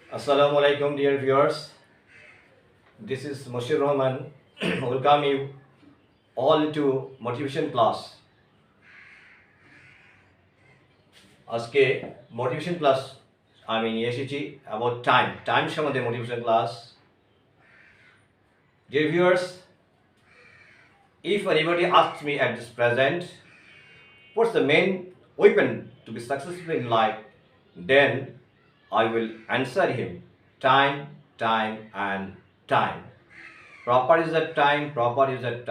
Assalamu alaikum, dear viewers. This is Moshir Rahman. Welcome you all to motivation class. আজকে motivation class আমি নিয়ে এসেছি about time সম্বন্ধে motivation class. Dear viewers, if anybody asks me at this present, what's the main weapon to be successful in life, then I will answer him time and time. Proper use of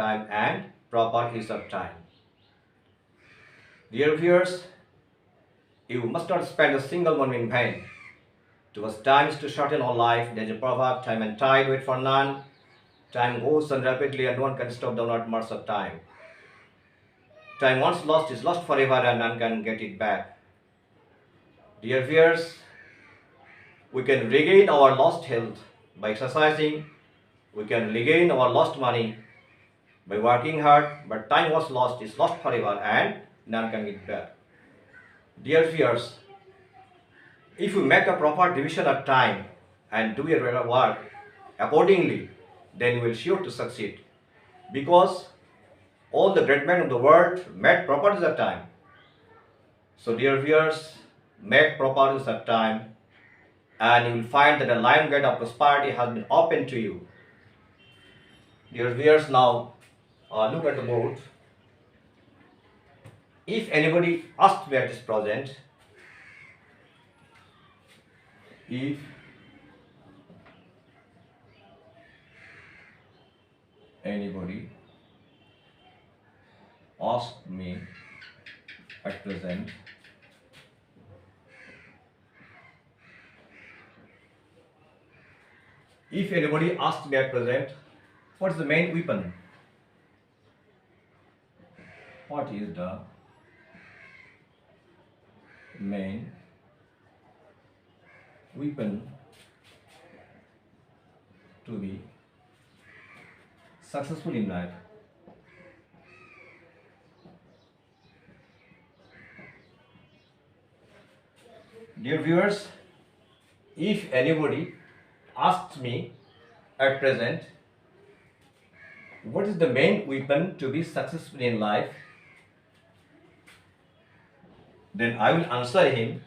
time, and proper use of time. Dear viewers, you must not spend a single moment in vain. Because time is too short in our life. There's a proverb, time and tide wait for none. Time goes on rapidly and no one can stop the downward march of time. Time once lost is lost forever and none can get it back. Dear viewers, we can regain our lost health by exercising. We can regain our lost money by working hard, but time was lost is lost forever and none can get back. Dear viewers, if we make a proper division of time and do your work accordingly, then you will sure to succeed. Because all the great men of the world made proper use of time. So dear viewers, make proper use of time and you will find that the lion gate of prosperity has been opened to you. Dear viewers, now look at the board. If anybody asked me at this present, if anybody asked me at present, if anybody asked me at present, what is the main weapon? What is the main weapon to be successful in life? Dear viewers, if anybody asks me at present, what is the main weapon to be successful in life, then I will answer him,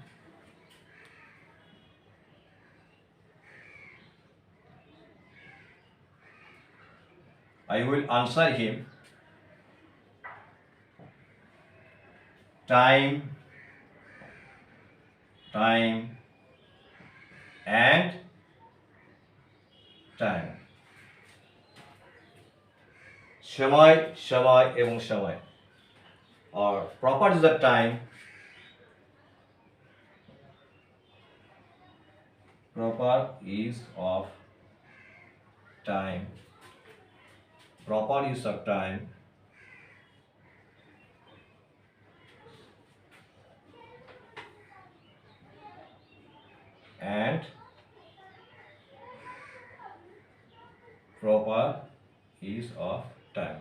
time and time. সময় এবং সময়, or proper use of time, proper use of time, and proper use of time.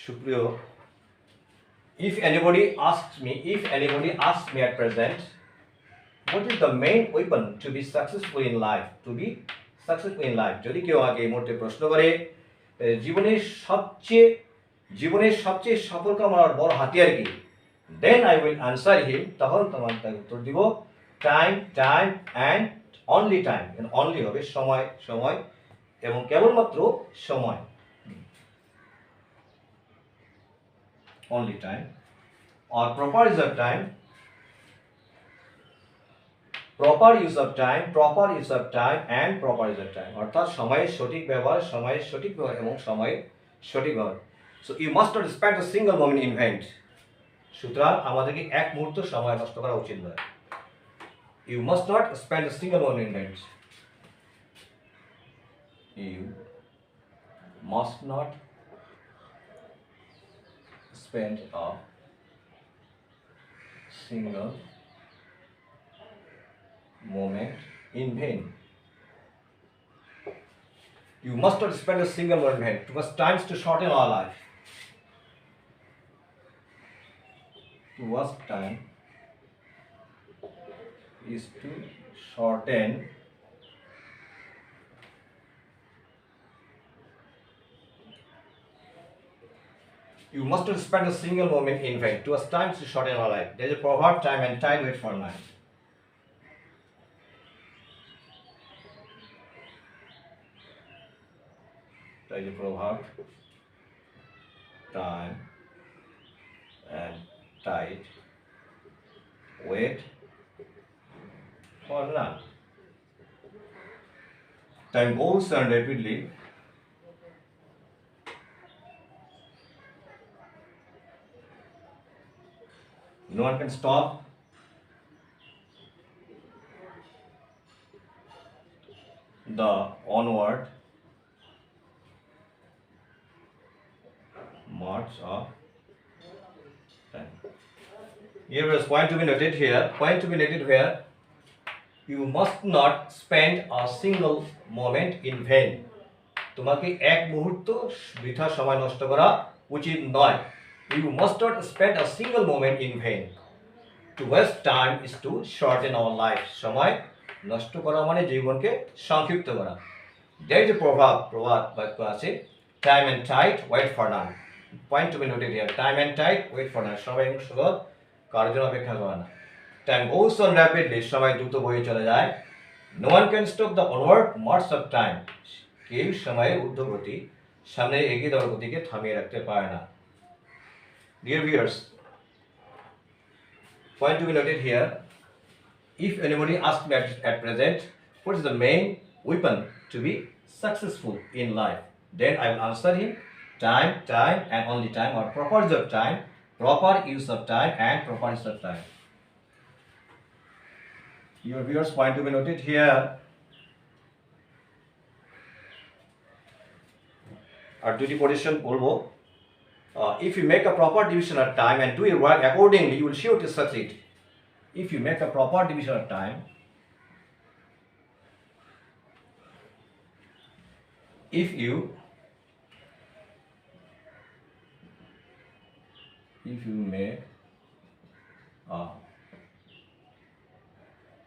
Shukriya. If anybody asks me at present, what is the main weapon to be successful in life, যদি কেউ আগে এই মুহূর্তে প্রশ্ন করে জীবনের সবচেয়ে সফল কামনার বড় হাতিয়ার কি, then I will answer him, তখন তোমার তাকে উত্তর দিব time and only time. only হবে সময় এবং কেবলমাত্র সময়, only time, or proper use of time, and proper use of time, অর্থাৎ সময়ের সঠিক ব্যবহার এবং সময়ের সঠিক ব্যবহার. So you must not spend a single moment in vain. সুতরাং আমাদেরকে এক মুহূর্ত সময় নষ্ট করা উচিত নয়. You must not spend a single moment in vain. You must not spend a single moment in vain. You must not spend a single moment in vain, because time is too short in our life. is to shorten you must not spend a single moment in vain. 2 times to shorten our life. There is a proverb, time and tide wait for none. There is a proverb, time and tide wait for none. Time goes on rapidly. No one can stop the onward march of time. Here is point to be noted here. Point to be noted here. You must not spend a single moment in vain. তোমাকে এক মুহূর্ত বৃথা সময় নষ্ট করা উচিত নয়। You must not spend a single moment in vain. To waste time is to shorten our life. সময় নষ্ট করা মানে জীবনকে সংক্ষিপ্ত করা। There is a proverb বাক্য আছে, time and tide wait for none. Point to be noted here. Time and tide wait for none. সময় এবং সুযোগ কারোর জন্য অপেক্ষা করে না। Time goes on rapidly. সময় দ্রুত বয়ে চলে যায়। No one can stop the onward march of time. কেউ সময়ের ঊর্ধ্বগতি সামনে এগিয়ে যাওয়ার গতিকে থামিয়ে রাখতে পারে না। Dear viewers, point to be noted here. If anybody asks me at present, what is the main weapon to be successful in life? Then I will answer him, time and only time, or proper use of time, proper use of time and proper use of time. Your viewers, point to be noted here. আর দুটি position বলবো, if you make a proper division of time and do your work accordingly, you will sure to succeed. If you make a proper division of time, if you make a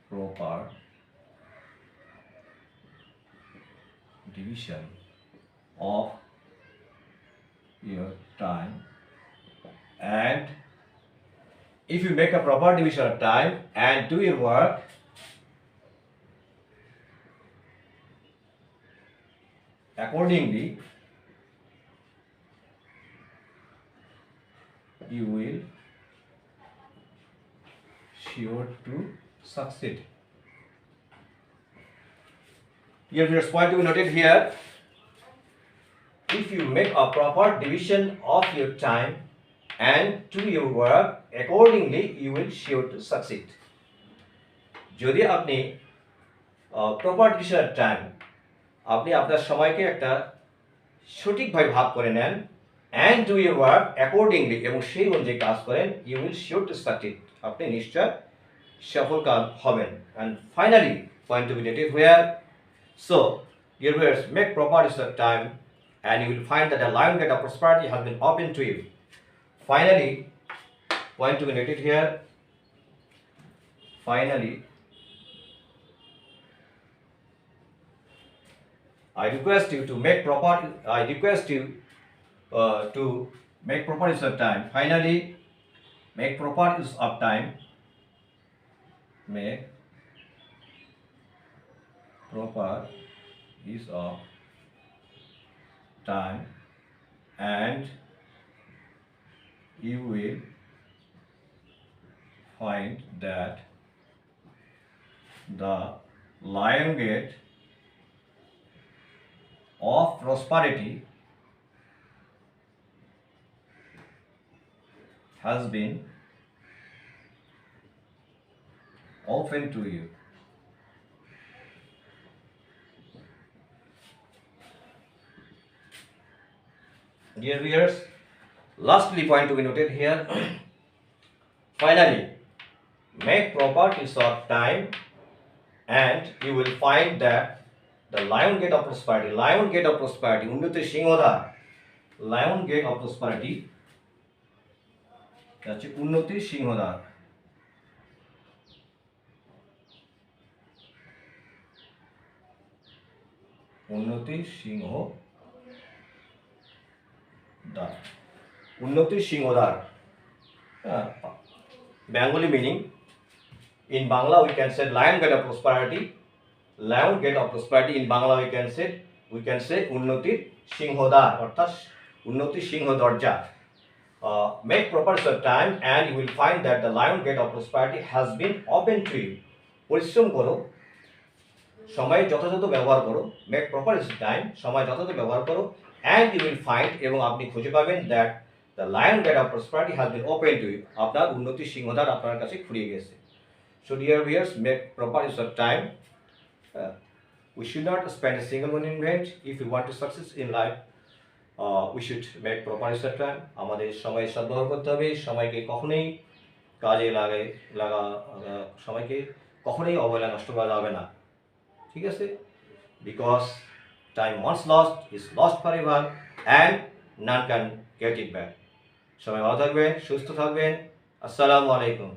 proper division of your time, and if you make a proper division of time and do your work accordingly, you will sure to succeed. Here is point to be noted here. If you make a proper division of your time and do your work accordingly, you will sure to succeed. যদি আপনি proper division of time, আপনি আপনার সময়কে একটা সঠিকভাবে ভাগ করে নেন, and do your work accordingly, এবং সেই অনুযায়ী কাজ করেন, you will sure to succeed. আপনি নিশ্চয় সফল হবেন। And finally, point to be noted here. So, dear viewers, make proper use of time, and you will find that the lion gate of prosperity has been opened to you. Finally, point to be noted here. Finally, I request you to make proper use of time. Finally, make proper use of time. Make proper use of time, and you will find that the lion gate of prosperity has been open to you. Dear viewers, lastly point to be noted here. Finally, make proper use of time, and you will find that the lion gate of prosperity, উন্নতির সিংহদ্বার, lion gate of prosperity, হচ্ছে উন্নতির সিংহদ্বার, উন্নতি সিংহদ্বার। উন্নতি সিংহদ্বার, Bengali meaning. In Bangla we can say lion gate of prosperity. Lion gate of prosperity in Bangla we can say উন্নতির সিংহদ্বার অর্থাৎ উন্নতি সিংহ দরজা। Make proper use of time and you will find that the lion gate of prosperity has been open to you. পরিশ্রম করো, সময় যথাযথ ব্যবহার করো। Make proper use of time, সময় যথাযথ ব্যবহার করো, and you will find এবং আপনি খুঁজে পাবেন that the lion gate of prosperity has been open to you. আপনার উন্নতির সিংহদ্বার আপনার কাছে খুলে গেছে। So dear viewers, make proper use of time. We should not spend a single moment in vain. If we want to success in life, we should make proper use of time. আমাদের সময় সদ্ব্যবহার করতে হবে। সময়কে কখনোই কাজে সময়কে কখনোই অবহেলা নষ্ট করা যাবে না। ঠিক আছে? Because time once lost is lost forever and none can get it back. সবাই ভালো থাকবেন, সুস্থ থাকবেন। আসসালামু আলাইকুম।